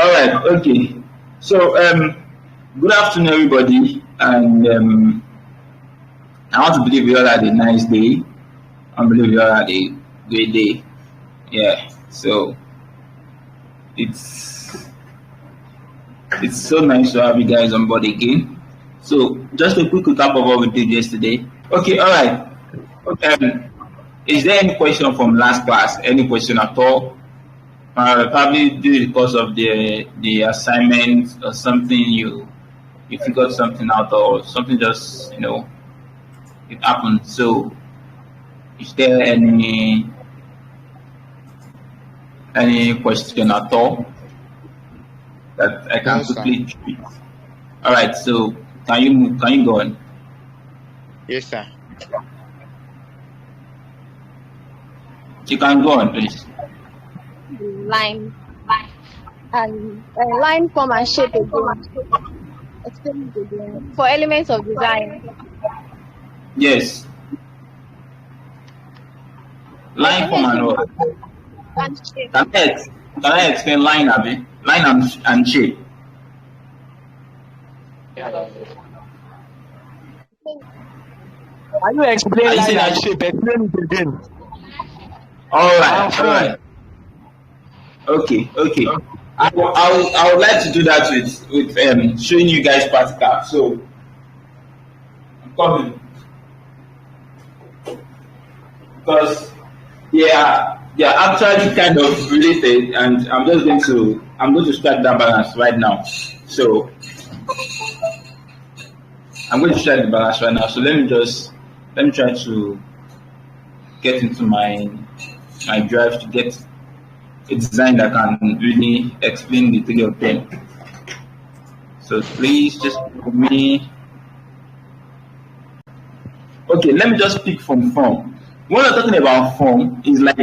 All right. Okay. So, good afternoon, everybody, and I want to believe you all had a nice day. I believe you all had a great day. Yeah. So it's it's so nice to have you guys on board again. So, just a quick recap of what we did yesterday. Okay. All right. Um, is there any question from last class? Any question at all? Probably due because of the assignment or something you figured something out or something just it happened. So is there any question at all that I can No, sir. quickly treat? All right. So can you go on? Yes, sir. You can go on, please. Line and line form and shape again. Explain it again. For elements of design. Yes. Line form and what? And shape. Can I explain line, Abby? Line and shape. Can you explain Are you line saying and that? shape? Explain it again. All right. All right. Okay. I would like to do that with showing you guys practical. So I'm coming because they are actually kind of related, and I'm going to strike that balance right now. So I'm going to strike the balance right now. So let me try to get into my drive to get a design that can really explain the three of them. So please just for me. Okay, let me just pick from form. When you're talking about form, is like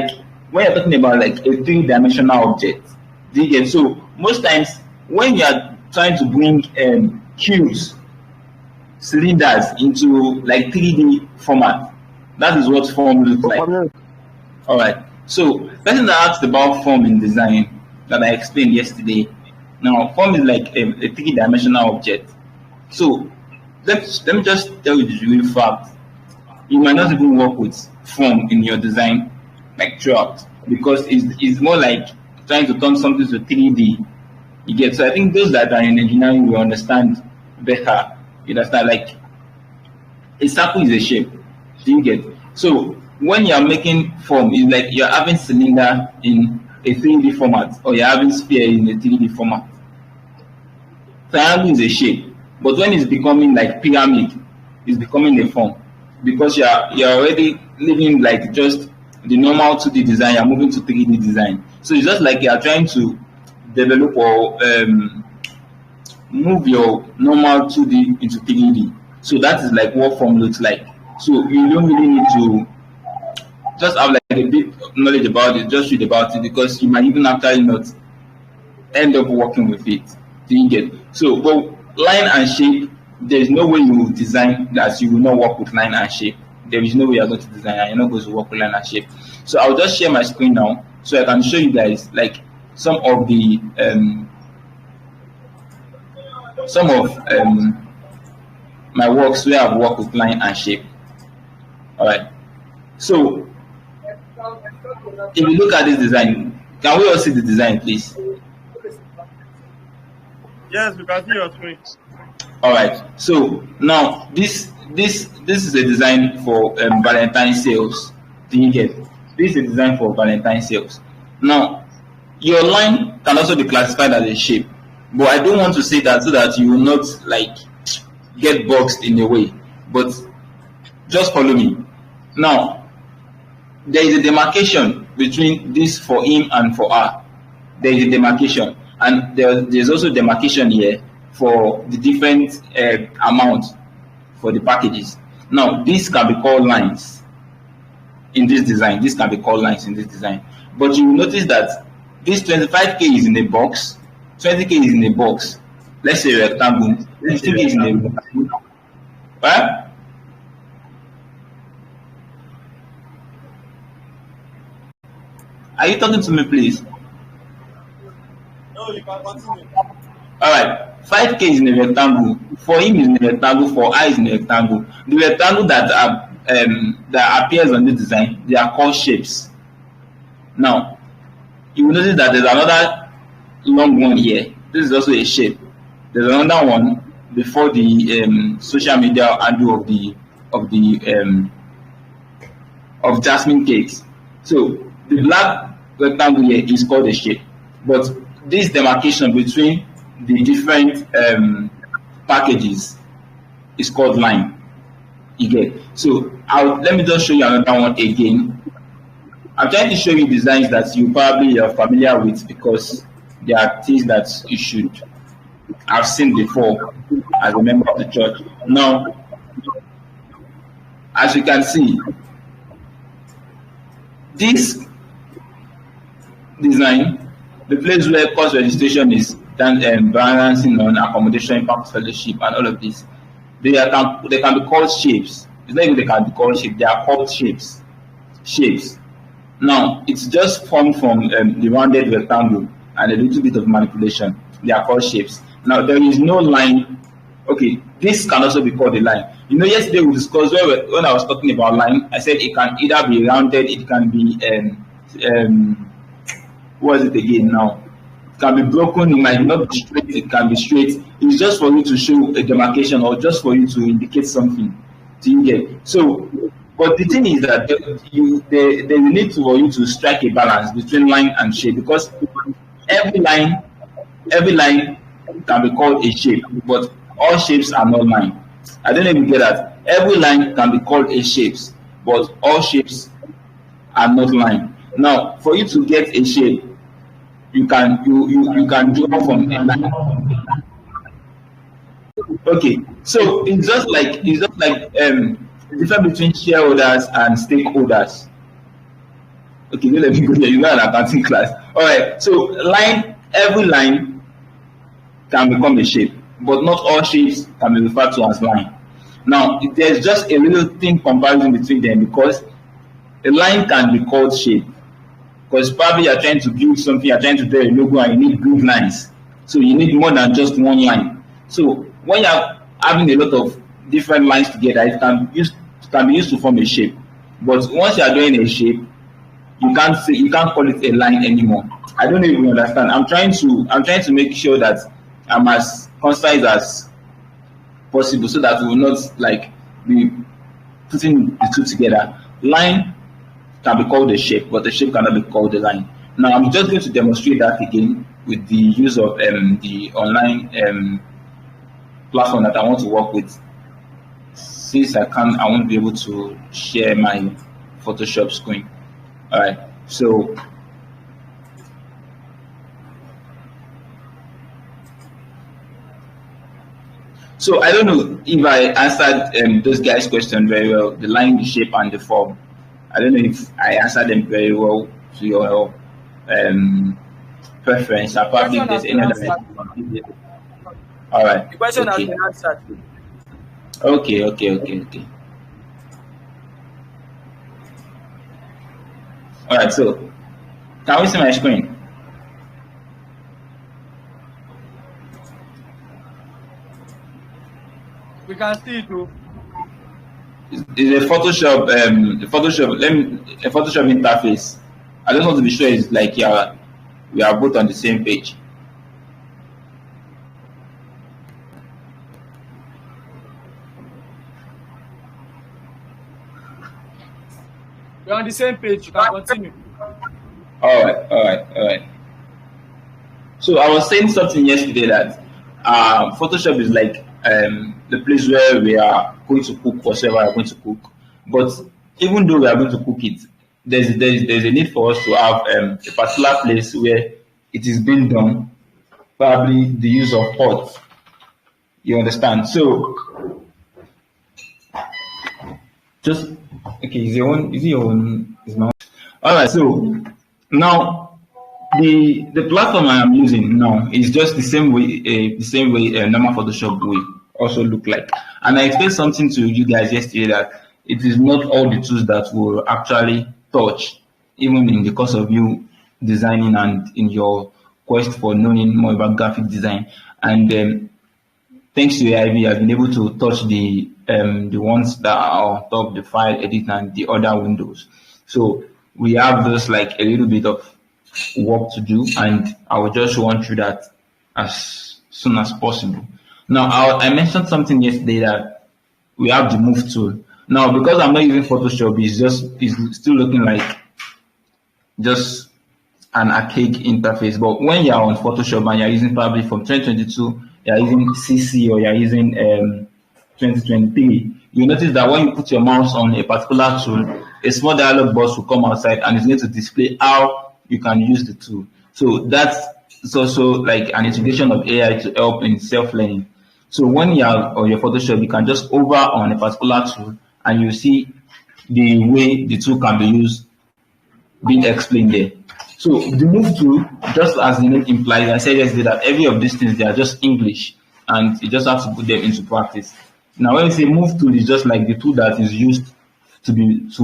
when you're talking about like a three-dimensional object. Do you get? So most times when you are trying to bring cubes, cylinders into like 3D format, that is what form looks like. All right. So person that asked about form in design that I explained yesterday. Now form is like a three-dimensional object. So let me just tell you the real fact. You might not even work with form in your design like throughout because it's more like trying to turn something to 3D. You get? So I think those that are in engineering will understand better. You understand? Like a circle is a shape. Do you get? So when you are making form, it's like you're having cylinder in a 3D format or you're having sphere in a 3D format. Triangle is a shape, but when it's becoming like pyramid, it's becoming a form because you're already living like just the normal 2D design, you're moving to 3D design. So it's just like you're trying to develop or move your normal 2D into 3D. So that is like what form looks like. So you don't really need to just have like a bit of knowledge about it, just read about it because you might even actually not end up working with it. Do you get? So, but line and shape, there is no way you will design that you will not work with line and shape. There is no way you're going to design and you're not going to work with line and shape. So I'll just share my screen now so I can show you guys like some of my works where I've worked with line and shape. All right. So if you look at this design, can we all see the design, please? Yes, we can see your screen. All right. So now this is a design for Valentine sales. Do you get? This is a design for Valentine sales. Now your line can also be classified as a shape, but I don't want to say that so that you will not like get boxed in a way. But just follow me. Now there is a demarcation between this for him and for her. There is a demarcation, and there's also demarcation here for the different amount for the packages. Now this can be called lines in this design. This can be called lines in this design. But you will notice that this 25k is in a box, 20k is in a box. Let's say rectangle. 50k is in a box. Right? Are you talking to me, please? All right, 5K is in a rectangle. For him is in a rectangle. For I is in a rectangle. The rectangle that appears on the design, they are called shapes. Now, you will notice that there's another long one here. This is also a shape. There's another one before the social media handle of Jasmine Cakes. So the black rectangle here is called a shape, but this demarcation between the different packages is called line. You get? So let me just show you another one again. I'm trying to show you designs that you probably are familiar with because they are things that you should have seen before as a member of the church. Now, as you can see, this design, the place where course registration is balancing on accommodation, impact fellowship, and all of this, they can be called shapes. It's not even they can be called shapes, they are called shapes. Shapes. Now, it's just formed from the rounded rectangle and a little bit of manipulation. They are called shapes. Now, there is no line. Okay, this can also be called a line. You know, yesterday we discussed when I was talking about line, I said it can either be rounded, it can be, what is it again now? It can be broken, it might not be straight, it can be straight. It's just for you to show a demarcation or just for you to indicate something. Do you get? So, but the thing is that there's a need for you to strike a balance between line and shape, because every line can be called a shape, but all shapes are not line. I don't know if you get that. Every line can be called a shape, but all shapes are not line. Now, for you to get a shape, you can draw from a line. Okay, so it's just like the difference between shareholders and stakeholders. Okay, let me go there. You know an accounting class. All right. So every line can become a shape, but not all shapes can be referred to as line. Now, there's just a little thin comparison between them, because a line can be called shape because probably you're trying to build something, you're trying to do a logo, and you need good lines. So you need more than just one line. So when you're having a lot of different lines together, it can be used to form a shape. But once you are doing a shape, you can't call it a line anymore. I don't know if you understand. I'm trying to make sure that I'm as concise as possible, so that we will not be putting the two together. Line can be called a shape, but the shape cannot be called a line. Now I'm just going to demonstrate that again with the use of the online platform that I want to work with. Since I won't be able to share my Photoshop screen. All right, so I don't know if I answered those guys' question very well, the line, the shape, and the form. I don't know if I answered them very well to your preference. Apart if there's any other. All right. The question has been answered. Okay. All right, so can we see my screen? We can see it too. It's a Photoshop, a Photoshop interface. I just want to be sure it's like we are both on the same page. We're on the same page. You can continue. All right. So I was saying something yesterday that Photoshop is like the place where we are going to cook whatever we are going to cook. But even though we are going to cook it, there's a need for us to have a particular place where it is being done, probably the use of pots. You understand? So just okay, is your own is my own? All right, so now the platform I am using now is just the same way normal Photoshop will also look like. And I explained something to you guys yesterday that it is not all the tools that will actually touch, even in the course of you designing and in your quest for knowing more about graphic design. And thanks to AIV, I've been able to touch the ones that are on top, the file edit and the other windows. So we have just like a little bit of work to do, and I will just run through that as soon as possible. Now, I mentioned something yesterday that we have the move tool. Now, because I'm not using Photoshop, it's still looking like just an archaic interface. But when you're on Photoshop and you're using probably from 2022, you're using CC or you're using 2023, you notice that when you put your mouse on a particular tool, a small dialog box will come outside and it's going to display how you can use the tool. So that's also like an integration of AI to help in self-learning. So when you are on your Photoshop, you can just hover on a particular tool and you see the way the tool can be used being explained there. So the move tool, just as the name implies, I said yesterday that every of these things, they are just English and you just have to put them into practice. Now when we say move tool, is just like the tool that is used to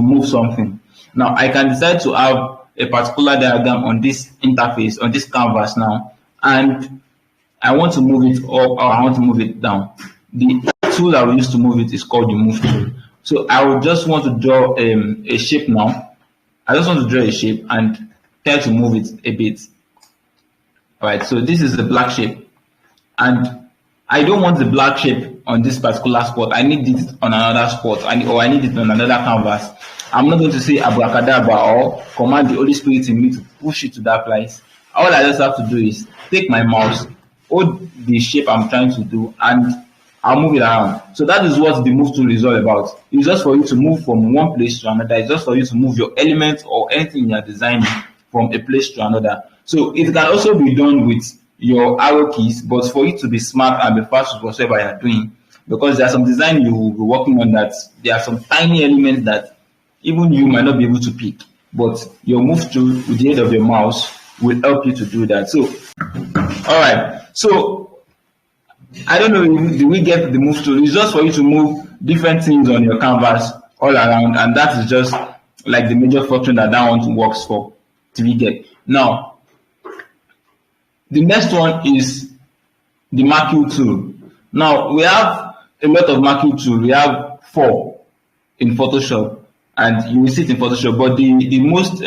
move something. Now I can decide to have a particular diagram on this interface, on this canvas now, and I want to move it up or I want to move it down. The tool I will use to move it is called the move tool. So I would just want to draw a shape now. I just want to draw a shape and try to move it a bit. All right, so this is the black shape, and I don't want the black shape on this particular spot. I need it on another spot, or I need it on another canvas. I'm not going to say abracadabra or command the Holy Spirit in me to push it to that place. All I just have to do is take my mouse, hold the shape I'm trying to do, and I'll move it around. So that is what the move tool is all about. It's just for you to move from one place to another. It's just for you to move your elements or anything you're designing from a place to another. So it can also be done with your arrow keys, but for you to be smart and be fast with whatever you're doing, because there's some design you will be working on that there are some tiny elements that even you might not be able to pick, but your move tool with the aid of your mouse will help you to do that. So, all right. So, I don't know, do we get the move tool? It's just for you to move different things on your canvas all around, and that is just like the major function that one works for. Do we get? Now, the next one is the marking tool. Now, we have a lot of marking tools. We have 4 in Photoshop, and you will see it in Photoshop, but the most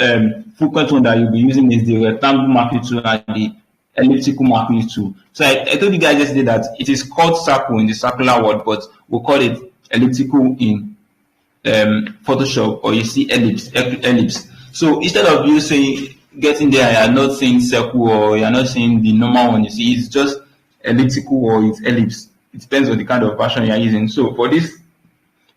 frequent one that you'll be using is the rectangle marking tool and the elliptical marking tool. So I told you guys yesterday that it is called circle in the circular word, but we'll call it elliptical in Photoshop, or you see ellipse. So instead of you saying getting there, you're not saying circle or you're not saying the normal one, you see it's just elliptical or it's ellipse. It depends on the kind of version you're using. So for this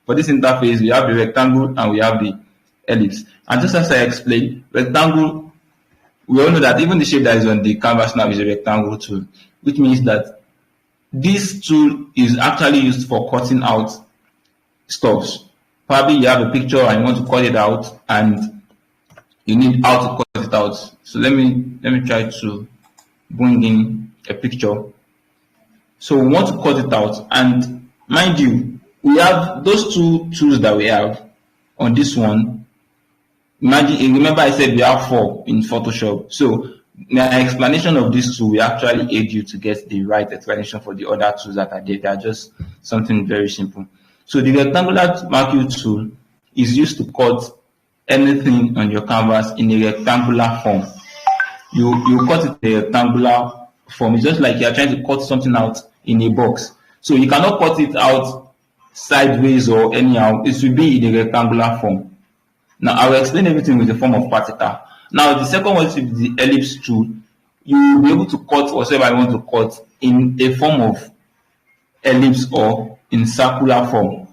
interface, we have the rectangle and we have the ellipse. And just as I explained, rectangle, we all know that even the shape that is on the canvas now is a rectangle tool, which means that this tool is actually used for cutting out stuffs. Probably you have a picture and you want to cut it out and you need how to cut it out. So let me try to bring in a picture. So we want to cut it out, and mind you, we have those 2 tools that we have on this one. Imagine, remember I said we have 4 in Photoshop. So my explanation of this tool will actually aid you to get the right explanation for the other tools that are there. They are just something very simple. So the rectangular marking tool is used to cut anything on your canvas in a rectangular form. You cut it in a rectangular form. It's just like you're trying to cut something out in a box. So you cannot cut it out sideways or anyhow. It will be in a rectangular form. Now I will explain everything with the form of particle. Now the second one is the ellipse tool. You will be able to cut whatever you want to cut in a form of ellipse or in circular form.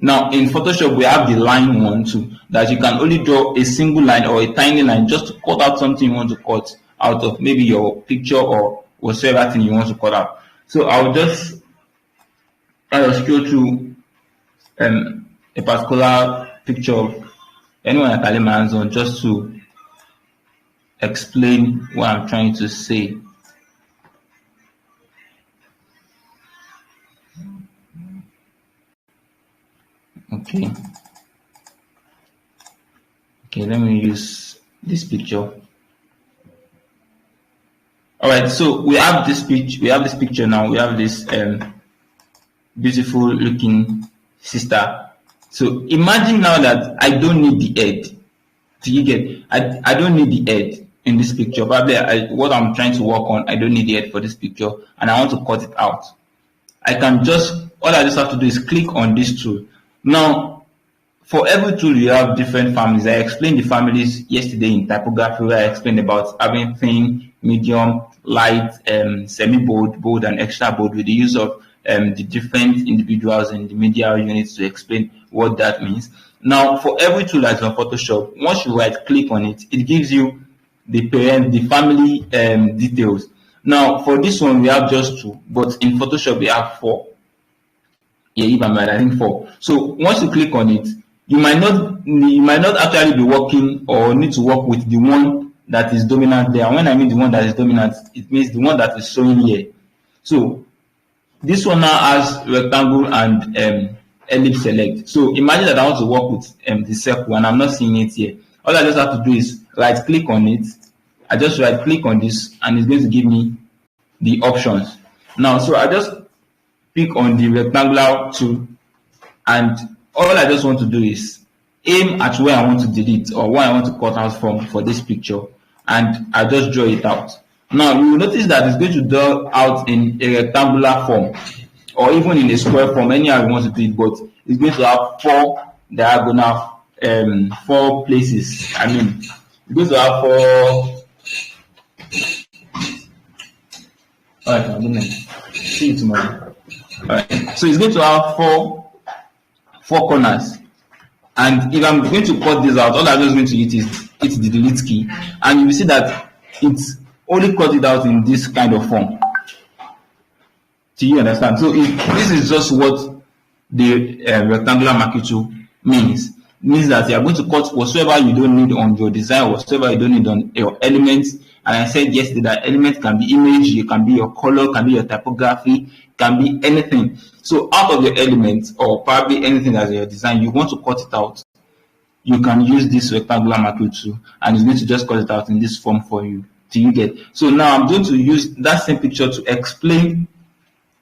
Now in Photoshop we have the line one too, that you can only draw a single line or a tiny line just to cut out something you want to cut out of, maybe your picture or whatever thing you want to cut out. So I'll just try to scroll through a particular picture, anyone I can lay my hands on, just to explain what I'm trying to say. Okay, let me use this picture. All right, so we have this picture. We have this picture now. We have this beautiful looking sister. So imagine now that I don't need the head. Do you get? I don't need the head in this picture. Probably what I'm trying to work on, I don't need the head for this picture, and I want to cut it out. I just have to do is click on this tool. Now, for every tool, you have different families. I explained the families yesterday in typography, where I explained about having thin, medium, light, semi-bold, bold, and extra bold, with the use of the different individuals in the media units to explain what that means. Now, for every tool that's on Photoshop, once you right-click on it, it gives you the family details. Now, for this one, we have just 2, but in Photoshop, we have 4. Yeah, if I'm right, I think 4. So once you click on it, you might not actually be working or need to work with the one that is dominant there. And when I mean the one that is dominant, it means the one that is showing here. So this one now has rectangle and ellipse select. So imagine that I want to work with the circle and I'm not seeing it here. All I just have to do is right click on it. I just right click on this and it's going to give me the options. Now, so I just pick on the rectangular tool, and all I just want to do is aim at where I want to delete or where I want to cut out from for this picture, and I just draw it out. Now you will notice that it's going to draw out in a rectangular form or even in a square form, anyhow you want to do it, but it's going to have 4 diagonal 4 places. I mean, it's going to have 4. All right, I'm gonna see you tomorrow. All right, so it's going to have 4 corners, and if I'm going to cut this out, all I'm just going to hit is the delete key, and you will see that it's only cut it out in this kind of form. Do you understand? So this is just what the rectangular marquee tool means. It means that you are going to cut whatsoever you don't need on your design, whatsoever you don't need on your elements. And I said yesterday that elements can be image, it can be your color, can be your typography, can be anything. So out of your elements, or probably anything that's your design, you want to cut it out, you can use this rectangular marquee tool, and it's going to just cut it out in this form for you. Do you get? So now I'm going to use that same picture to explain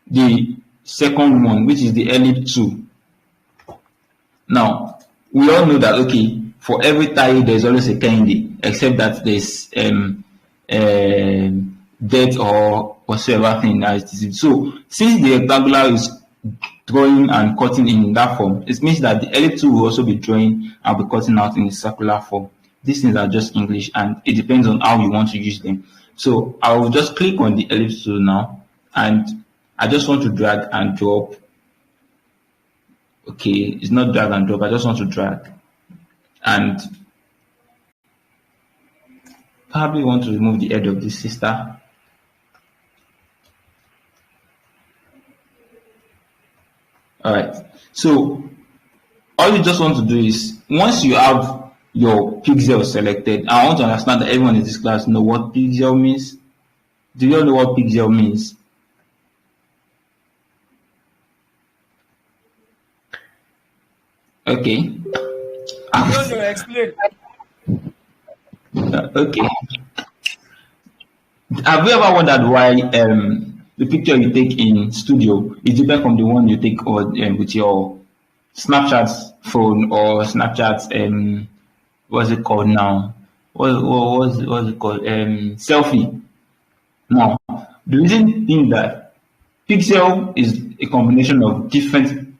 the second one, which is the ellipse tool. Now, we all know that, okay, for every tile there's always a candy, except that there's death or whatsoever thing that is. So since the rectangular is drawing and cutting in that form, it means that the ellipse tool will also be drawing and be cutting out in a circular form. These things are just English, and it depends on how you want to use them. So I will just click on the ellipse tool now, and I just want to drag and drop. Okay, it's not drag and drop, I just want to drag, and probably want to remove the head of this sister. All right, so all you just want to do is, once you have your pixel selected, I want to understand that everyone in this class know what pixel means. Do you all know what pixel means? Okay. No, explain. Okay. Have you ever wondered why the picture you take in studio is different from the one you take with your Snapchat phone or Snapchat what's it called now? What's it called? Selfie. Now, the reason being that pixel is a combination of different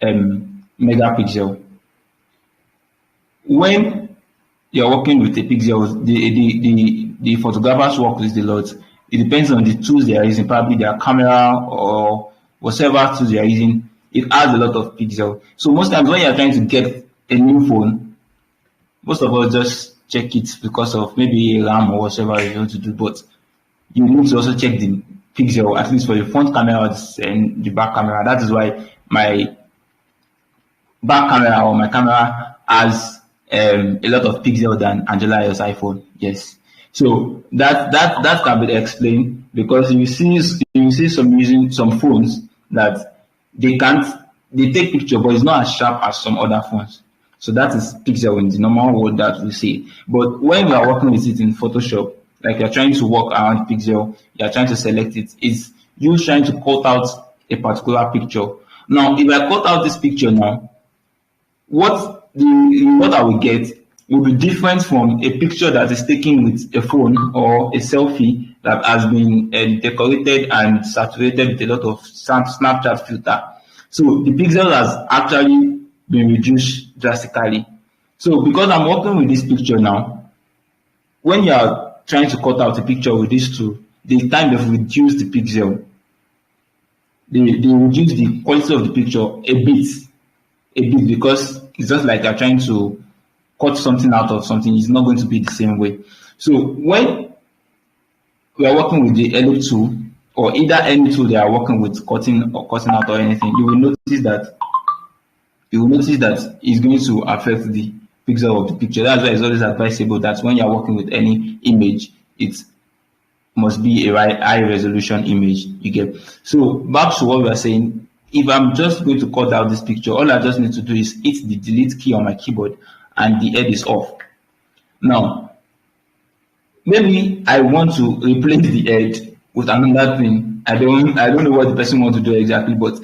megapixel. When you're working with a pixel, the photographer's work is a lot. It depends on the tools they are using, probably their camera or whatever tools they are using. It adds a lot of pixel. So most times when you're trying to get a new phone, most of us just check it because of maybe RAM or whatever you want to do, but you need to also check the pixel, at least for the front camera and the back camera. That is why my back camera or my camera has a lot of pixels than Angela's iPhone. Yes. So that can be explained, because you see some phones that they take picture, but it's not as sharp as some other phones. So that is pixel in the normal word that we see. But when we are working with it in Photoshop, like you're trying to work around the pixel, you're trying to select it. It's you trying to cut out a particular picture. Now, if I cut out this picture now, what I will get will be different from a picture that is taken with a phone or a selfie that has been decorated and saturated with a lot of Snapchat filter. So the pixel has actually been reduced drastically. So because I'm working with this picture now, when you are trying to cut out a picture with this tool, the time they've reduced the pixel, they reduce the quality of the picture a bit because it's just like you're trying to cut something out of something. It's not going to be the same way. So when we are working with the ellipse tool, or either any tool they are working with, cutting out or anything, you will notice that it's going to affect the pixel of the picture. That's why it's always advisable that when you are working with any image, it must be a high resolution image. You get. So back to what we are saying. If I'm just going to cut out this picture, all I just need to do is hit the delete key on my keyboard and the head is off. Now, maybe I want to replace the head with another thing. I don't know what the person wants to do exactly, but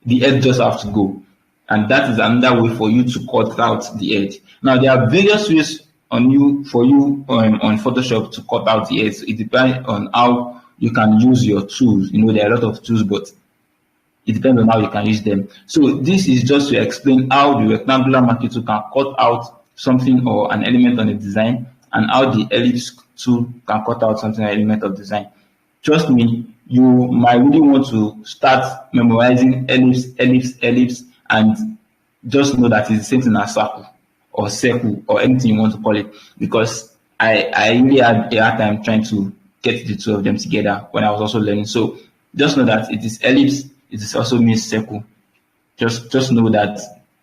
the head just have to go. And that is another way for you to cut out the head. Now, there are various ways on Photoshop to cut out the head. So it depends on how you can use your tools. There are a lot of tools, but it depends on how you can use them. So this is just to explain how the rectangular marquee tool can cut out something or an element on a design, and how the ellipse tool can cut out something or element of design. Trust me, you might really want to start memorizing ellipse, and just know that it's the same thing as circle or anything you want to call it, because I really had a hard time trying to get the two of them together when I was also learning. So just know that it is ellipse. It is also means circle. Just know that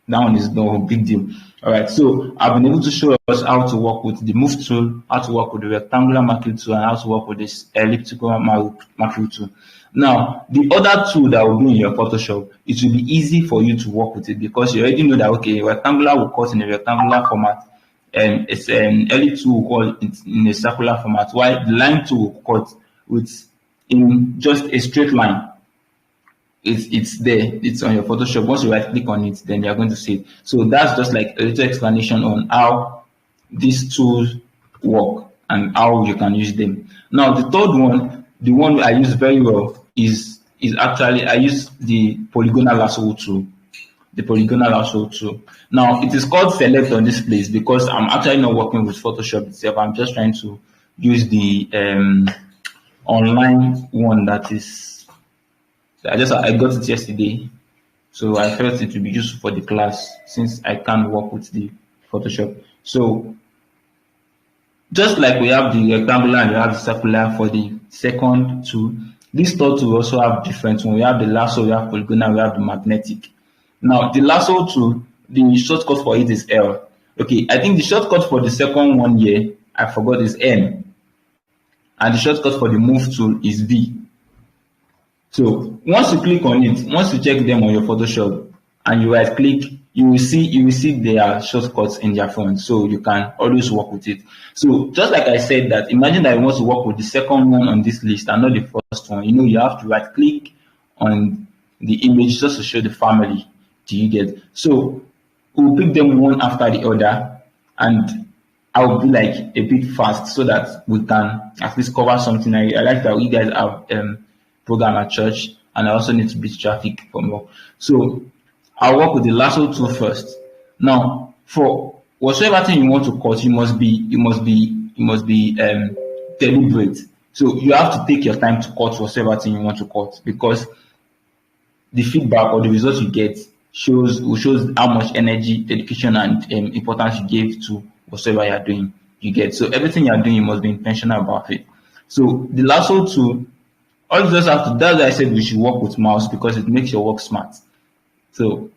one is no big deal. All right. So I've been able to show us how to work with the move tool, how to work with the rectangular marquee tool, and how to work with this elliptical marquee tool. Now, the other tool that will be in your Photoshop, it will be easy for you to work with it because you already know that rectangular will cut in a rectangular format, and it's an ellipse tool will cut in a circular format, while the line tool will cut in just a straight line. It's there, it's on your Photoshop. Once you right click on it, then you're going to see it. So that's just like a little explanation on how these tools work and how you can use them. Now the third one, the one I use very well is actually I use the polygonal lasso tool. The polygonal lasso tool. Now it is called select on this place because I'm actually not working with Photoshop itself. I'm just trying to use the online one that is. I got it yesterday, so I felt it would be useful for the class since I can't work with the Photoshop. So just like we have the rectangular and we have the circular for the second tool, this third tool also have different ones. We have the lasso, we have polygonal, we have the magnetic. Now the lasso tool, the shortcut for it is L. Okay, I think the shortcut for the second one here, I forgot, is M, and the shortcut for the move tool is V. So once you click on it, once you check them on your Photoshop and you right click, you will see their shortcuts in their front, so you can always work with it. So just like I said, that imagine that you want to work with the second one on this list and not the first one. You have to right click on the image just to show the family. Do you get? So we'll pick them one after the other, and I'll be like a bit fast so that we can at least cover something. I like that you guys have program at church, and I also need to beat traffic for more. So I'll work with the lasso tool first. Now, for whatsoever thing you want to cut, you must be deliberate. So you have to take your time to cut whatsoever thing you want to cut, because the feedback or the results you get shows how much energy, dedication, and importance you gave to whatsoever you are doing. You get. So everything you are doing, you must be intentional about it. So the lasso tool, all you just have to, that's why I said we should work with mouse, because it makes your work smart. So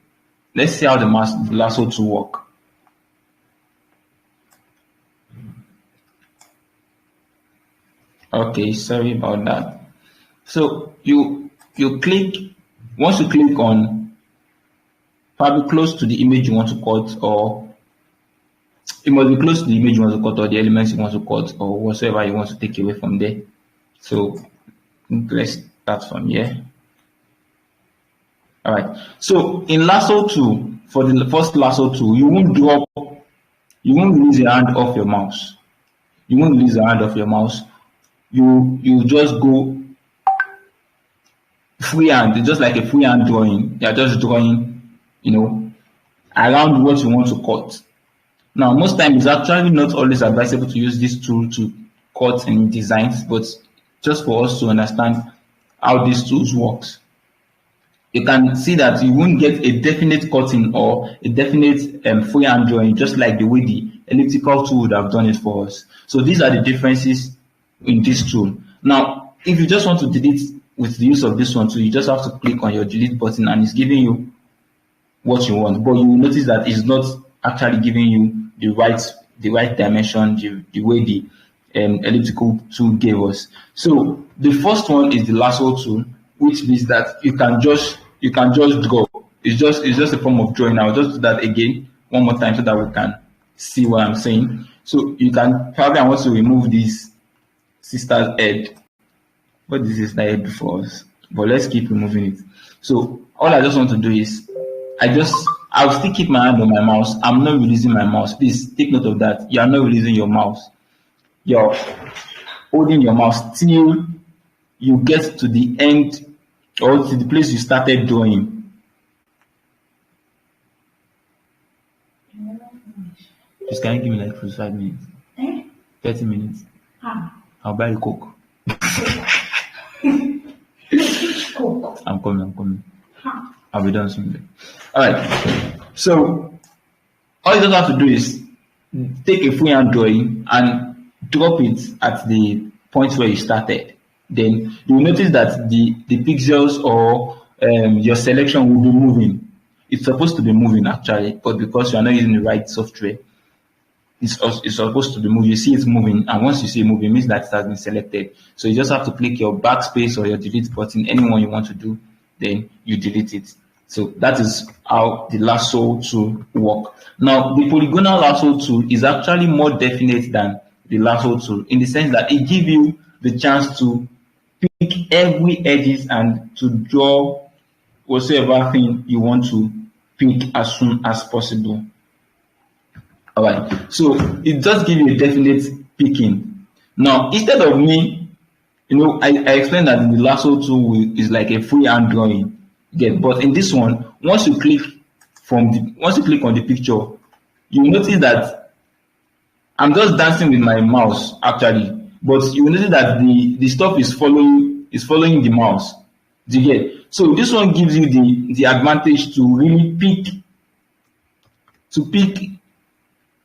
let's see how the lasso tool work. Okay, sorry about that. So you click, once you click on probably close to the image you want to cut, or it must be close to the image you want to cut or the elements you want to cut or whatsoever you want to take away from there. So let's start from here. All right. So in lasso tool, for the first lasso tool, you won't release your hand off your mouse. You won't release your hand off your mouse. You just go freehand. It's just like a freehand drawing. You're just drawing, around what you want to cut. Now, most times it's actually not always advisable to use this tool to cut in designs, but just for us to understand how these tools works. You can see that you won't get a definite cutting or a definite freehand drawing, just like the way the elliptical tool would have done it for us. So these are the differences in this tool. Now, if you just want to delete with the use of this one too, you just have to click on your delete button and it's giving you what you want. But you will notice that it's not actually giving you the right dimension, the way the elliptical tool gave us. So the first one is the lasso tool, which means that you can just draw. It's just a form of drawing. I'll just do that again one more time so that we can see what I'm saying. So you can probably, I want to remove this sister's head, but this is the head before us. But let's keep removing it. So all I just want to do is I'll still keep my hand on my mouse. I'm not releasing my mouse. Please take note of that. You are not releasing your mouse. You're holding your mouse till you get to the end or to the place you started drawing. Just can you give me like 45 minutes? 30 minutes. I'll buy you Coke. I'm coming. I'll be done soon. Alright. So all you just have to do is take a freehand drawing and drop it at the point where you started. Then you will notice that the pixels or your selection will be moving. It's supposed to be moving actually, but because you are not using the right software, it's supposed to be moving. You see it moving, and once you see it moving, it means that it has been selected. So you just have to click your backspace or your delete button, anyone you want to do, then you delete it. So that is how the lasso tool work. Now, the polygonal lasso tool is actually more definite than the lasso tool in the sense that it gives you the chance to pick every edges and to draw whatsoever thing you want to pick as soon as possible. All right, so it does give you a definite picking. Now, instead of me, I explained that the lasso tool is like a freehand drawing. But in this one, once you click on the picture, you notice that I'm just dancing with my mouse actually, but you notice that the stuff is following the mouse. Do you get? So this one gives you the advantage to really pick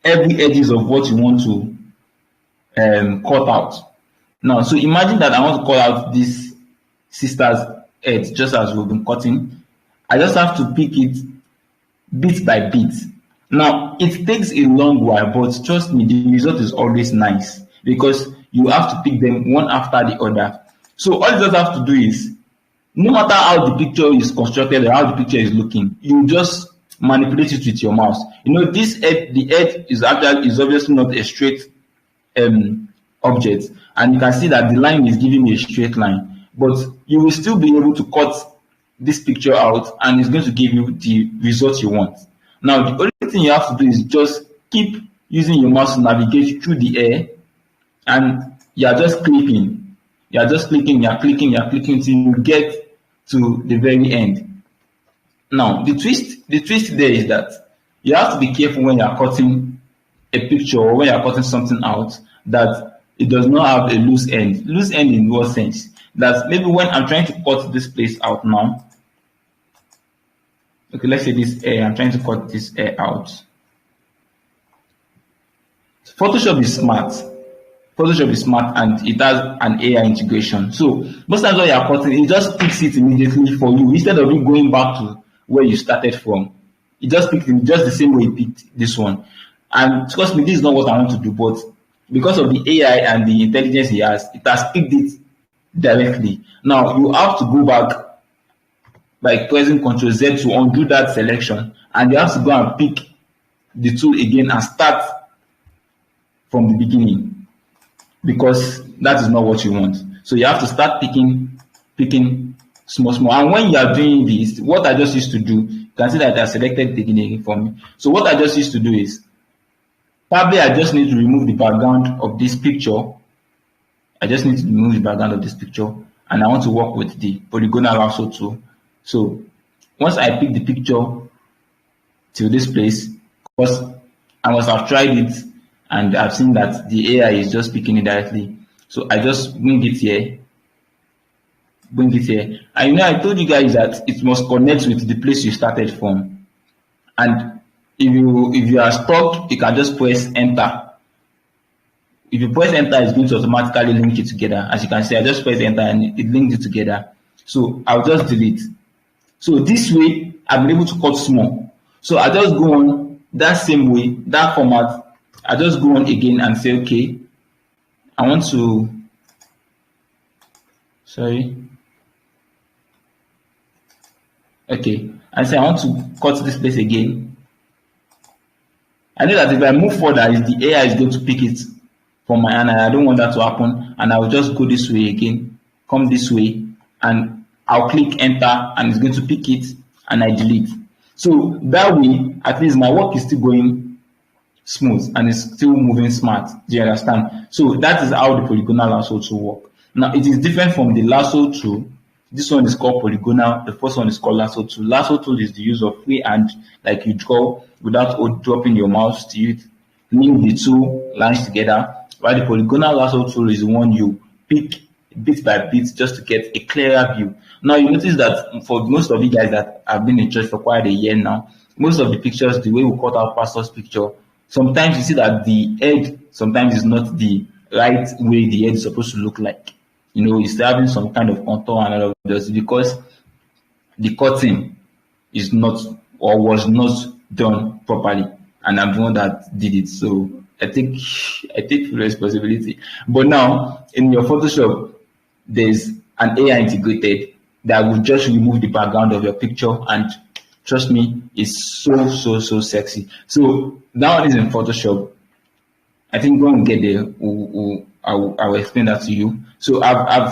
every edges of what you want to cut out. Now, so imagine that I want to cut out this sister's head just as we've been cutting. I just have to pick it bit by bit. Now, it takes a long while, but trust me, the result is always nice because you have to pick them one after the other. So all you just have to do is, no matter how the picture is constructed or how the picture is looking, you just manipulate it with your mouse. This head, the head is obviously not a straight object, and you can see that the line is giving me a straight line, but you will still be able to cut this picture out and it's going to give you the result you want. Now, the only thing you have to do is just keep using your mouse to navigate through the air, and you're just clicking. You're clicking till you get to the very end. Now, the twist there is that you have to be careful when you're cutting a picture or when you're cutting something out that it does not have a loose end. Loose end in what sense? That maybe when I'm trying to cut this place out now, okay, let's say this air, I'm trying to cut this air out. Photoshop is smart. Photoshop is smart and it has an AI integration. So most times when you're cutting, it just picks it immediately for you instead of you going back to where you started from. It just picked it just the same way it picked this one. And trust me, this is not what I want to do, but because of the AI and the intelligence it has picked it directly. Now you have to go back by pressing Ctrl Z to undo that selection, and you have to go and pick the tool again and start from the beginning, because that is not what you want. So you have to start picking small. And when you are doing this, what I just used to do, you can see that I selected taking for me. So what I just used to do is, probably I just need to remove the background of this picture. I just need to remove the background of this picture, and I want to work with the polygonal lasso tool. So once I pick the picture to this place, because I must have tried it and I've seen that the AI is just picking it directly. So I just bring it here. And I told you guys that it must connect with the place you started from. And if you are stuck, you can just press enter. If you press enter, it's going to automatically link it together. As you can see, I just press enter and it linked it together. So I'll just delete. So this way, I've been able to cut small. So I just go on that same way, that format. I just go on again and say, okay, I want to, okay, and say I want to cut this place again. I know that if I move further, the AI is going to pick it from my hand, and I don't want that to happen. And I will just go this way again, come this way, and I'll click enter, and it's going to pick it, and I delete. So that way, at least my work is still going smooth and it's still moving smart. Do you understand? So that is how the polygonal lasso tool work. Now it is different from the lasso tool. This one is called polygonal. The first one is called lasso tool. Lasso tool is the use of free hand, like you draw without dropping your mouse to it, link the two lines together. While the polygonal lasso tool is the one you pick bit by bit just to get a clearer view. Now you notice that for most of you guys that have been in church for quite a year now, most of the pictures, the way we cut out pastor's picture, sometimes you see that the head sometimes is not the right way the head is supposed to look like. It's having some kind of contour and all of this because the cutting is not or was not done properly, and I'm the one that did it. So I take full responsibility. But now in your Photoshop, there's an AI integrated that will just remove the background of your picture, and trust me, it's so sexy. So that one is in Photoshop. I think when we get there, I will explain that to you. So I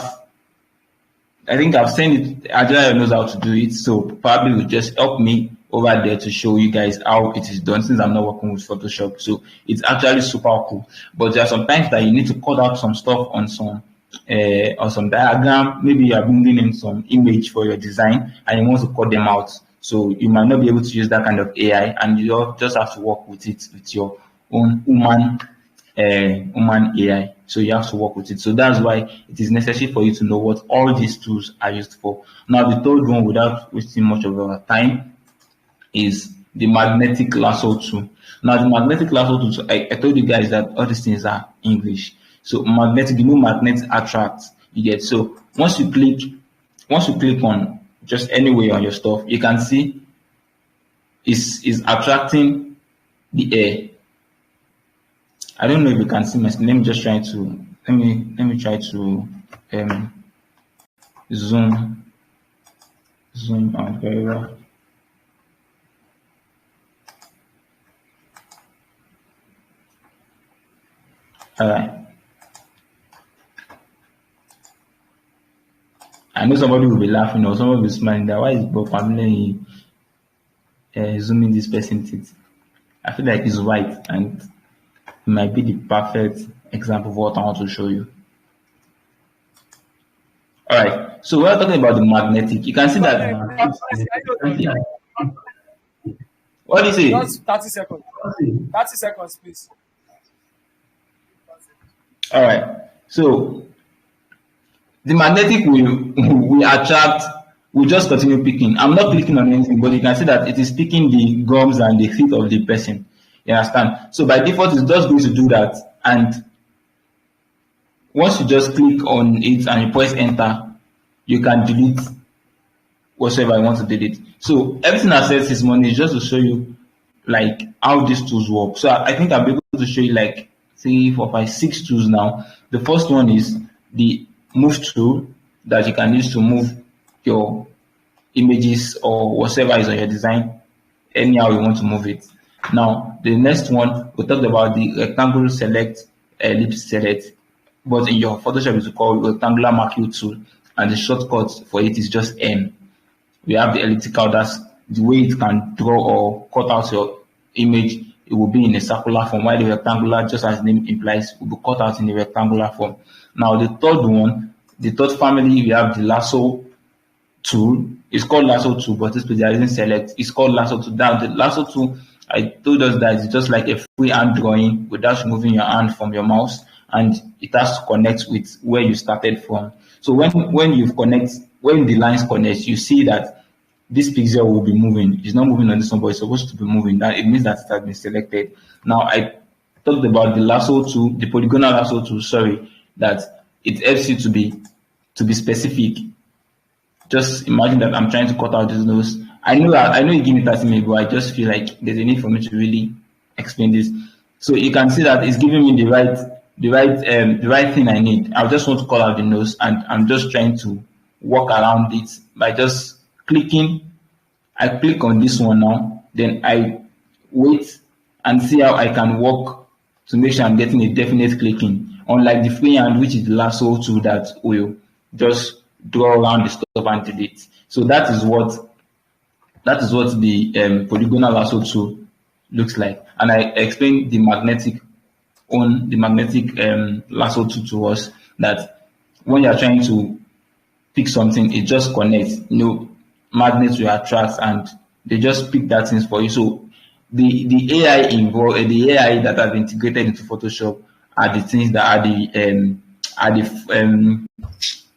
think I've sent it. Adria knows how to do it, so probably will just help me over there to show you guys how it is done, since I'm not working with Photoshop. So it's actually super cool. But there are some times that you need to cut out some stuff on some diagram. Maybe you are bringing in some image for your design and you want to cut them out. So you might not be able to use that kind of AI, and you just have to work with it with your own human AI. So you have to work with it. So that's why it is necessary for you to know what all these tools are used for. Now the third one, without wasting much of our time, is the magnetic lasso tool. Now the magnetic lasso tool, I told you guys that all these things are English. So magnetic, magnet attracts. You get, so once you click on just anywhere on your stuff, you can see is attracting the air. I don't know if you can see my. Let me just try to let me try to zoom out very well. All right. I know somebody will be laughing or somebody will be smiling that why is Bada Pamilerin zooming this person teeth? I feel like it's white and it might be the perfect example of what I want to show you. All right, so we're talking about the magnetic. You can see that. What do you say? Just 30 seconds. 30 seconds, please. All right, so the magnetic will attract, will just continue picking. I'm not clicking on anything, but you can see that it is picking the gums and the feet of the person. You understand? So by default, it's just going to do that. And once you just click on it and you press enter, you can delete whatsoever you want to delete. So everything I said this morning is just to show you like how these tools work. So I think I'll be able to show you like 3, 4, 5, 6 tools now. The first one is the move tool that you can use to move your images or whatever is on your design anyhow you want to move it. Now, the next one, we talked about the rectangle select, ellipse select, but in your Photoshop it's called rectangular marquee tool, and the shortcut for it is just M. We have the elliptical, that's the way it can draw or cut out your image. It will be in a circular form, while the rectangular, just as the name implies, will be cut out in a rectangular form. Now, the third one, the third family, we have the lasso tool. It's called lasso tool, but this place there isn't select. It's called lasso tool. Now, the lasso tool, I told us that it's just like a free hand drawing without removing your hand from your mouse, and it has to connect with where you started from. So when the lines connect, you see that this pixel will be moving. It's not moving on this one, but it's supposed to be moving. That it means that it has been selected. Now, I talked about the lasso tool, the polygonal lasso tool, sorry, that it helps you to be specific. Just imagine that I'm trying to cut out this nose. I know you give me 30 minutes, but I just feel like there's a need for me to really explain this. So you can see that it's giving me the right thing I need. I just want to cut out the nose, and I'm just trying to work around it by just clicking. I click on this one now, then I wait and see how I can work to make sure I'm getting a definite clicking. Unlike the freehand, which is the lasso tool that will just draw around the stuff and delete. So that is what the polygonal lasso tool looks like. And I explained the magnetic lasso tool to us, that when you're trying to pick something, it just connects. Magnets will attract and they just pick that things for you. So the AI involved, the AI that have integrated into Photoshop are the things that are the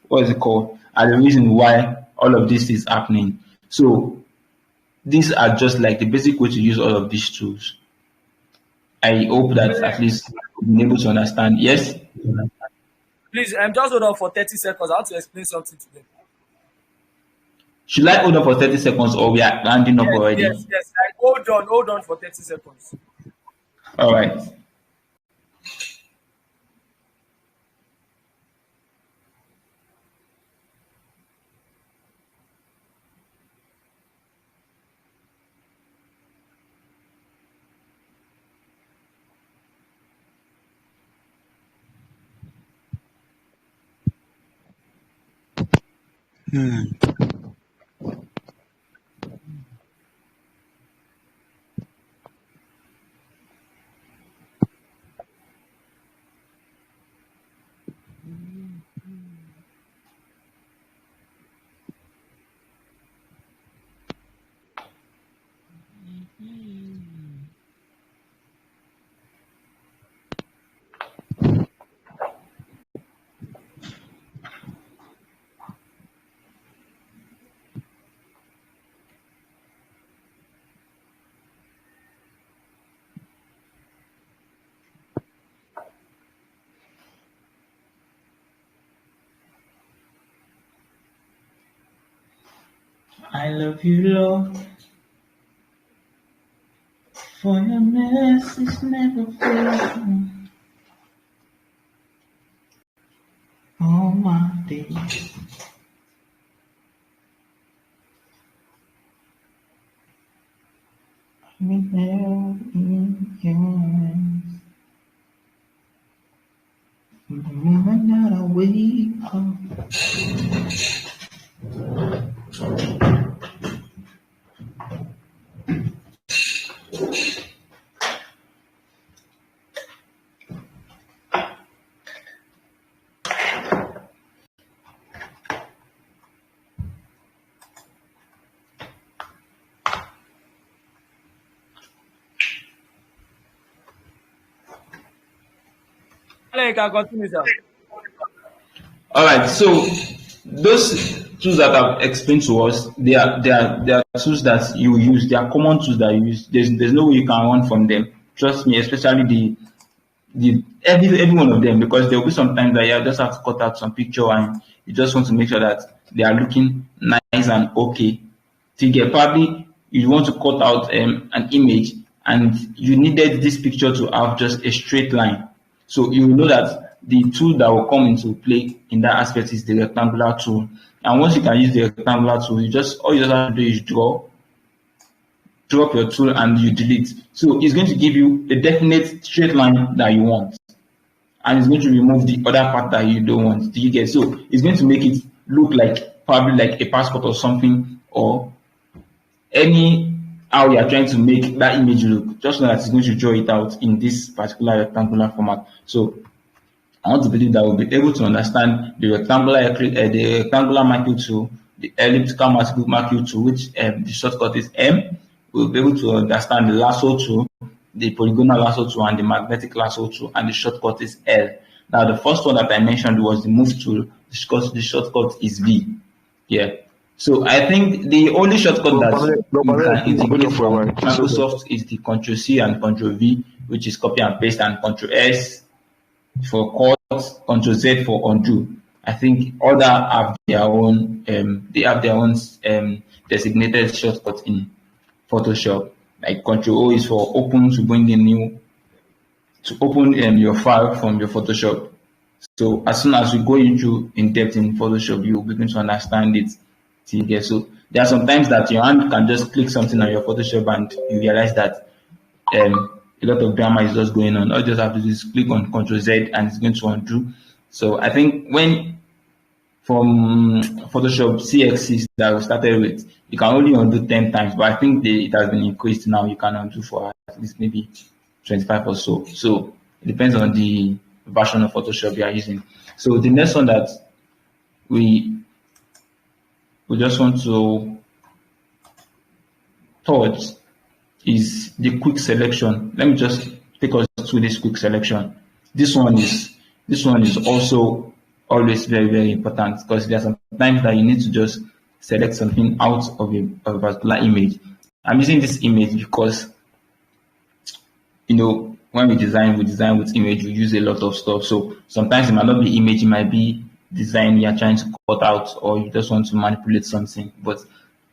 what is it called? Are the reason why all of this is happening. So these are just like the basic way to use all of these tools. I hope that at least you've been able to understand. Yes? Please, just hold on for 30 seconds. I want to explain something to them. Should I hold on for 30 seconds or we are rounding up already? Yes. Hold on for 30 seconds. All right. I love you, Lord, for your mercies never fail. All my days. I'm held in your hands. From the moment that I wake up. You can continue, sir. All right, so those tools that I've explained to us, they are tools that you use. They are common tools that you use. There's no way you can run from them. Trust me, especially every one of them, because there will be some times that you just have to cut out some picture and you just want to make sure that they are looking nice and okay. So you get, probably you want to cut out an image and you needed this picture to have just a straight line. So you will know that the tool that will come into play in that aspect is the rectangular tool. And once you can use the rectangular tool, all you just have to do is draw drop your tool and you delete. So it's going to give you a definite straight line that you want, and it's going to remove the other part that you don't want. Do you get? So it's going to make it look like probably like a passport or something, or any how you are trying to make that image look. Just know that it's going to draw it out in this particular rectangular format. So I want to believe that we'll be able to understand the rectangular marquee tool, the elliptical marquee tool, which the shortcut is M. We'll be able to understand the lasso tool, the polygonal lasso tool, and the magnetic lasso tool, and the shortcut is L. Now, the first one that I mentioned was the move tool. The shortcut is V. Yeah. So I think the only shortcut that you can integrate from Microsoft is the Ctrl C and Ctrl V, which is copy and paste, and Ctrl S for cut, Ctrl Z for undo. I think other have their own designated shortcut in Photoshop. Like Ctrl O is for open, to bring a new, to open your file from your Photoshop. So as soon as we go into in depth in Photoshop, you will begin to understand it. So there are some times that your hand can just click something on your Photoshop and you realize that a lot of drama is just going on. All you just have to do is click on Ctrl Z and it's going to undo. So I think when from Photoshop CX6 that we started with, you can only undo 10 times, but I think it has been increased now. You can undo for at least maybe 25 or so. So it depends on the version of Photoshop you are using. So the next one that we just want to touch is the quick selection. Let me just take us through this quick selection. This one is also always very, very important, because there are some times that you need to just select something out of a particular image. I'm using this image because, when we design with image, we use a lot of stuff. So sometimes it might not be image, it might be design you are trying to cut out, or you just want to manipulate something. But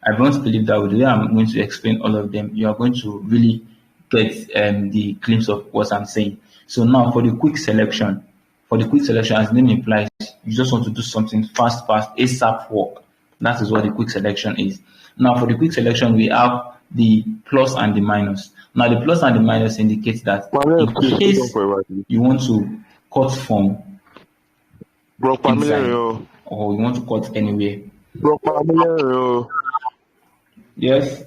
I want to believe that with the way I'm going to explain all of them, you are going to really get the glimpse of what I'm saying. So now for the quick selection, as the name implies, you just want to do something fast, ASAP work. That is what the quick selection is. Now for the quick selection, we have the plus and the minus. Now the plus and the minus indicates that in case you want to cut from Bada Pamilerin, or you want to cut anywhere. Bada Pamilerin. Yes.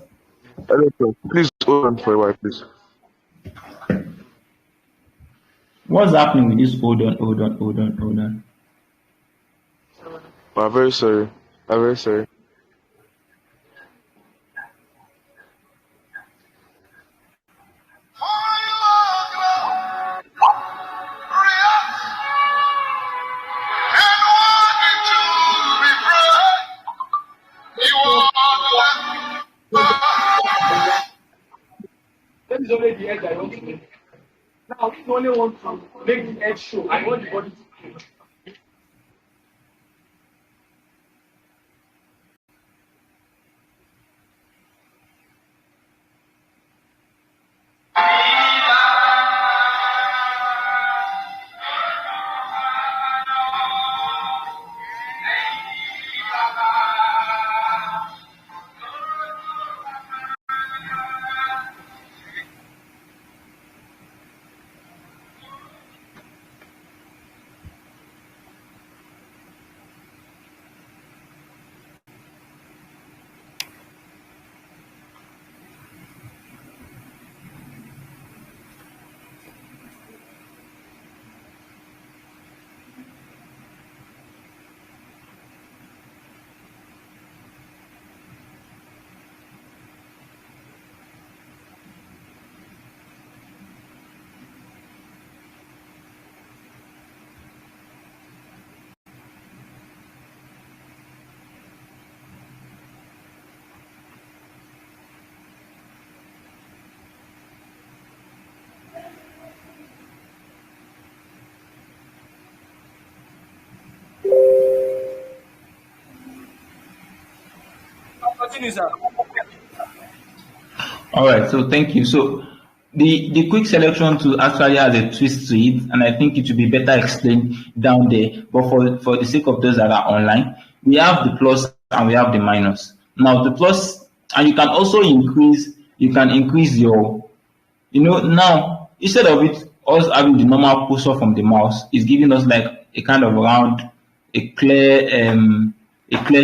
Please hold on for a while, please. What's happening with this? Hold on. I'm very sorry. That is only the edge I want to make. Now, if you only want to make the edge show, I want the body to change. Continue, sir. All right, so thank you. So the quick selection tool actually has a twist to it, and I think it will be better explained down there. But for the sake of those that are online, we have the plus and we have the minus. Now the plus, and you can also increase you can increase your, now instead of it us having the normal cursor from the mouse, it's giving us like a kind of round, a clear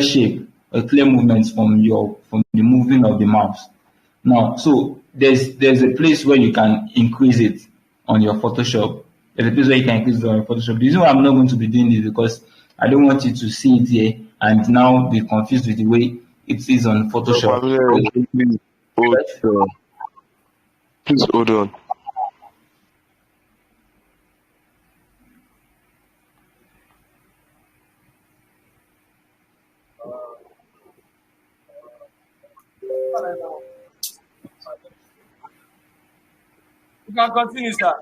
shape, a clear movement from the moving of the mouse. Now, so there's a place where you can increase it on your Photoshop. There's a place where you can increase it on your Photoshop. The reason why I'm not going to be doing this because I don't want you to see it here and now be confused with the way it is on Bro Photoshop. Pamilerin, please hold on. Please hold on. You can continue, sir.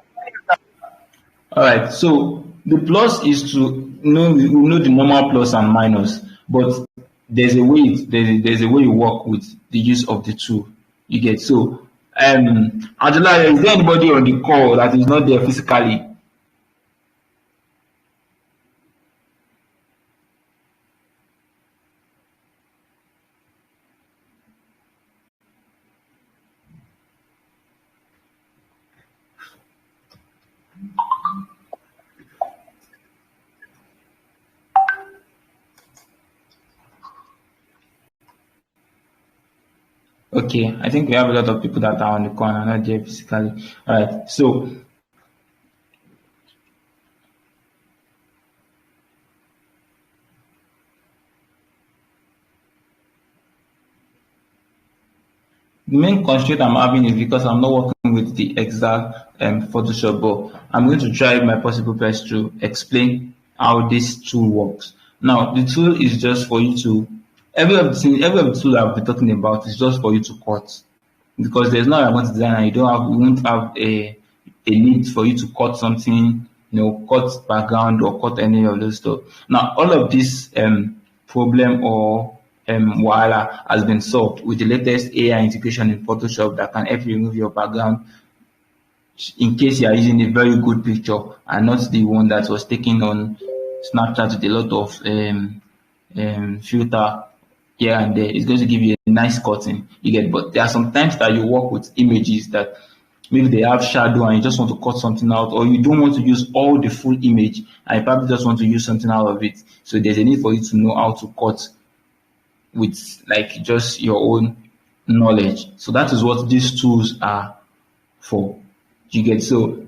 All right. So the plus is to know the normal plus and minus, but there's a way you work with the use of the tool. You get so. Angela, is there anybody on the call that is not there physically? Okay, I think we have a lot of people that are on the call and are not there physically. All right. So the main constraint I'm having is because I'm not working with the exact Photoshop, but I'm going to try my possible best to explain how this tool works. Now, the tool is just for you to every of the tool I've been talking about is just for you to cut because there's no amount of design and you won't have a need for you to cut something, cut background or cut any of those stuff. Now, all of this problem or wahala has been solved with the latest AI integration in Photoshop that can help you remove your background in case you are using a very good picture and not the one that was taken on Snapchat with a lot of filter here and there. It's going to give you a nice cutting. You get, but there are some times that you work with images that maybe they have shadow and you just want to cut something out, or you don't want to use all the full image and you probably just want to use something out of it. So there's a need for you to know how to cut with like just your own knowledge. So that is what these tools are for. You get, so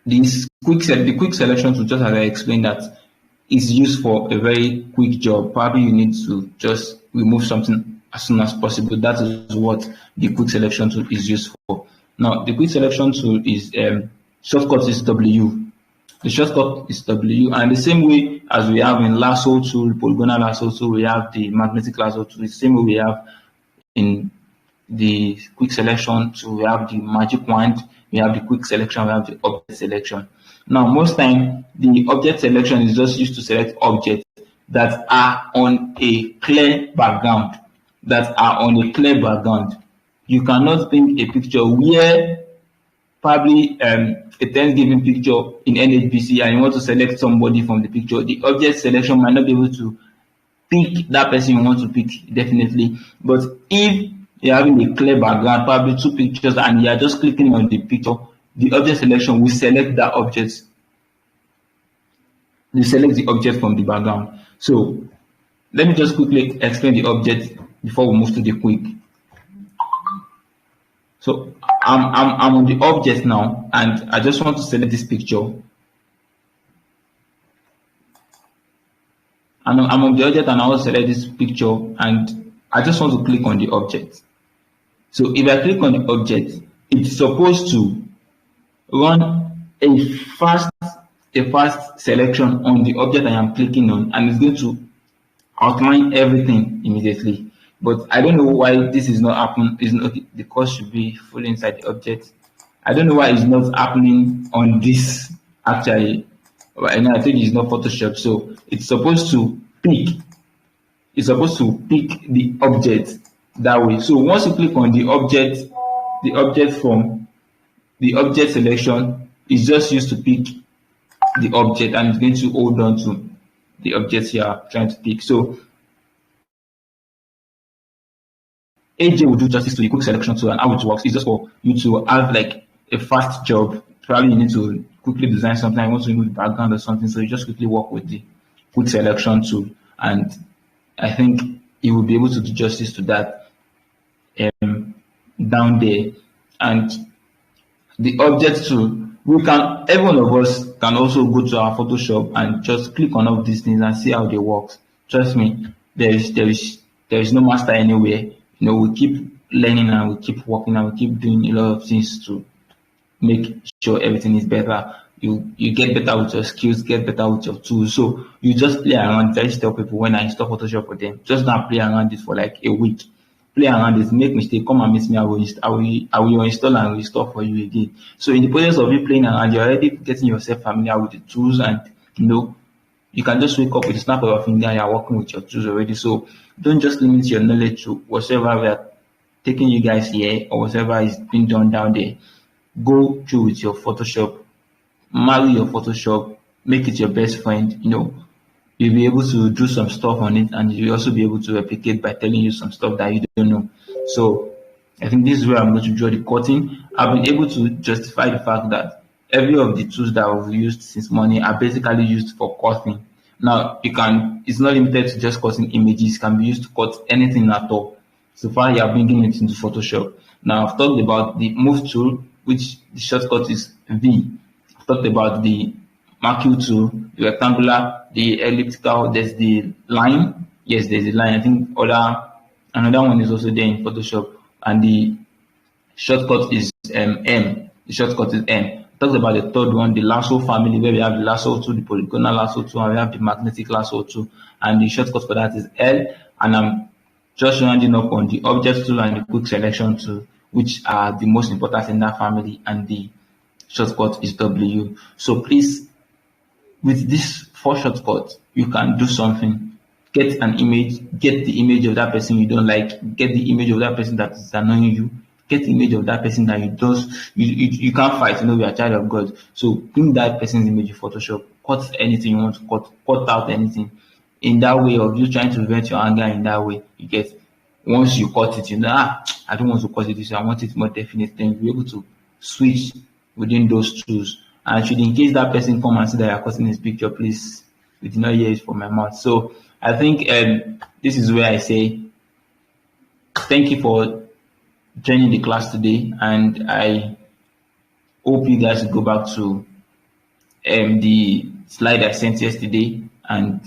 the quick selection tool, just as I explained, that is used for a very quick job. Probably you need to just remove something as soon as possible. That is what the quick selection tool is used for. Now the quick selection tool is shortcut is W. The shortcut is W, and the same way as we have in lasso tool, polygonal lasso tool, we have the magnetic lasso tool. The same way we have in the quick selection tool, we have the magic wand, we have the quick selection, we have the object selection. Now, most time the object selection is just used to select objects that are on a clear background. You cannot think a picture where probably a Thanksgiving picture in NHBC and you want to select somebody from the picture. The object selection might not be able to pick that person you want to pick, definitely. But if you're having a clear background, probably two pictures, and you're just clicking on the picture, the object selection will select that object. You select the object from the background. So let me just quickly explain the object before we move to the quick. So I'm on the object now, and I just want to select this picture. And I'm on the object, and I want to select this picture, and I just want to click on the object. So if I click on the object, it's supposed to run a fast selection on the object I am clicking on, and it's going to outline everything immediately. But I don't know why this is not happening. The course should be fully inside the object. I don't know why it's not happening on this actually. I know I think it's not Photoshop, so it's supposed to pick. It's supposed to pick the object that way. So once you click on the object from the object selection is just used to pick the object, and it's going to hold on to the object you are trying to pick. So AJ will do justice to the quick selection tool and how it works. It's just for you to have like a fast job. Probably you need to quickly design something, you want to remove the background or something, so you just quickly work with the quick selection tool. And I think you will be able to do justice to that down there. And the object tool, we can, every one of us can also go to our Photoshop and just click on all these things and see how they work. Trust me, there is no master anywhere. We keep learning and we keep working and we keep doing a lot of things to make sure everything is better. You get better with your skills, get better with your tools. So you just play around. I just tell people when I install Photoshop for them, just don't play around it for like a week. Play around it, make mistake, come and meet me. I will install and restore for you again. So in the process of you playing around, you're already getting yourself familiar with the tools, and you can just wake up with a snap of your finger and you're working with your tools already. So don't just limit your knowledge to whatever we are taking you guys here or whatever is being done down there. Go through with your Photoshop, marry your Photoshop, make it your best friend. You'll be able to do some stuff on it, and you'll also be able to replicate by telling you some stuff that you don't know. So I think this is where I'm going to draw the curtain. I've been able to justify the fact that every of the tools that we've used since morning are basically used for cutting. Now, it's not limited to just cutting images. It can be used to cut anything at all. So far, you are bringing it into Photoshop. Now, I've talked about the Move tool, which the shortcut is V. I've talked about the Marquee tool, the rectangular, the elliptical, there's the line. Yes, there's a line. I think another one is also there in Photoshop. And the shortcut is M. The shortcut is M. Talked about the third one, the lasso family, where we have the lasso tool, the polygonal lasso tool, and we have the magnetic lasso tool. And the shortcut for that is L. And I'm just rounding up on the object tool and the quick selection tool, which are the most important in that family. And the shortcut is W. So please, with these 4 shortcuts, you can do something. Get an image, get the image of that person you don't like, get the image of that person that is annoying you, get the image of that person that you can't fight. We are a child of God. So bring that person's image in Photoshop, cut anything you want to cut out anything. In that way of you trying to vent your anger in that way, you get, once you cut it, I don't want to cut it this way, I want it more definite, then you'll be able to switch within those tools. And should in case that person come and see that you're cutting his picture, please, we did not hear it from my mouth. So I think this is where I say thank you for joining the class today, and I hope you guys go back to the slide I sent yesterday and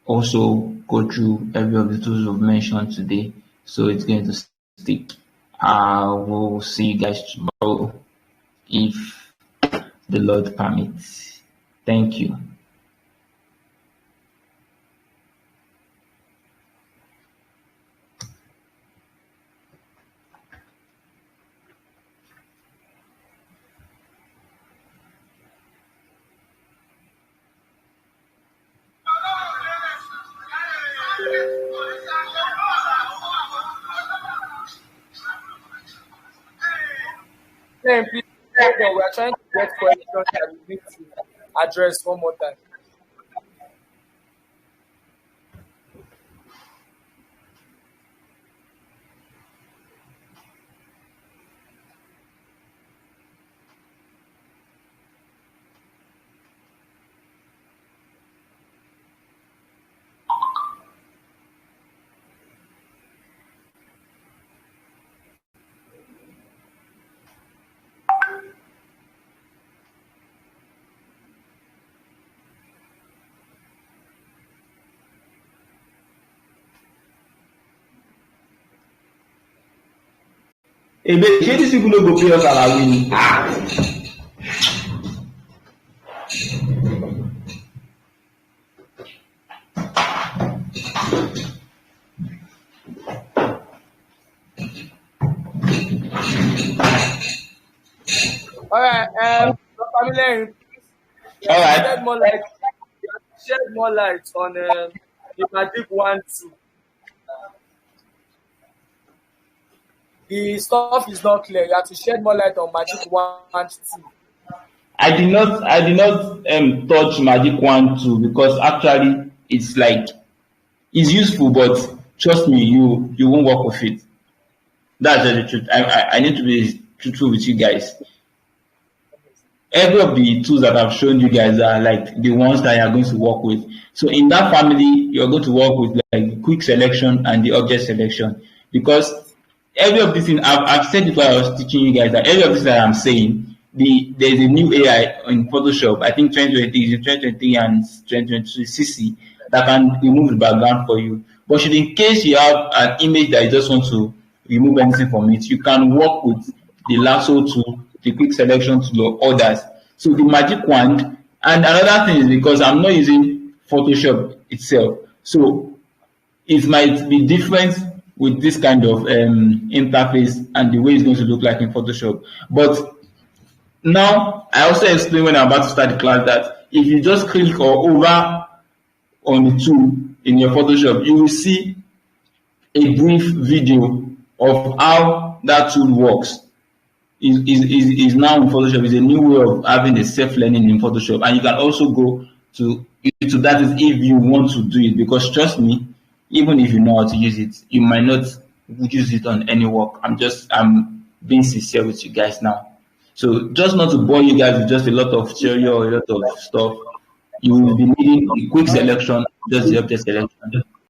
also go through every of the tools we've mentioned today. So it's going to stick. I will see you guys tomorrow if the Lord permits. Thank you. Then please, we are trying to get questions that we need to address one more time. Shey dis people no go pay us salary ni? All right, Pamilerin, All right. shed more light on the Magic 1-2. The stuff is not clear. You have to shed more light on Magic 1-2. I did not touch Magic 1-2 because actually it's useful, but trust me, you won't work with it. That's the truth. I need to be truthful with you guys. Every of the tools that I've shown you guys are like the ones that you're going to work with. So in that family, you're going to work with like quick selection and the object selection, because every of these things I've said it while I was teaching you guys that every of this that I'm saying, there's a new AI in Photoshop. I think 2023 and 2022 CC that can remove the background for you. But should in case you have an image that you just want to remove anything from it, you can work with the lasso tool, the quick selection tool, or others. So the magic wand, and another thing is because I'm not using Photoshop itself, so it might be different with this kind of interface and the way it's going to look like in Photoshop. But now I also explained when I'm about to start the class that if you just click or over on the tool in your Photoshop, you will see a brief video of how that tool works. Is now in Photoshop. Is a new way of having a self-learning in Photoshop, and you can also go to that is if you want to do it, because trust me, even if you know how to use it, you might not use it on any work. I'm being sincere with you guys now. So just not to bore you guys with just a lot of theory or a lot of stuff, you will be needing a quick selection, just the object selection.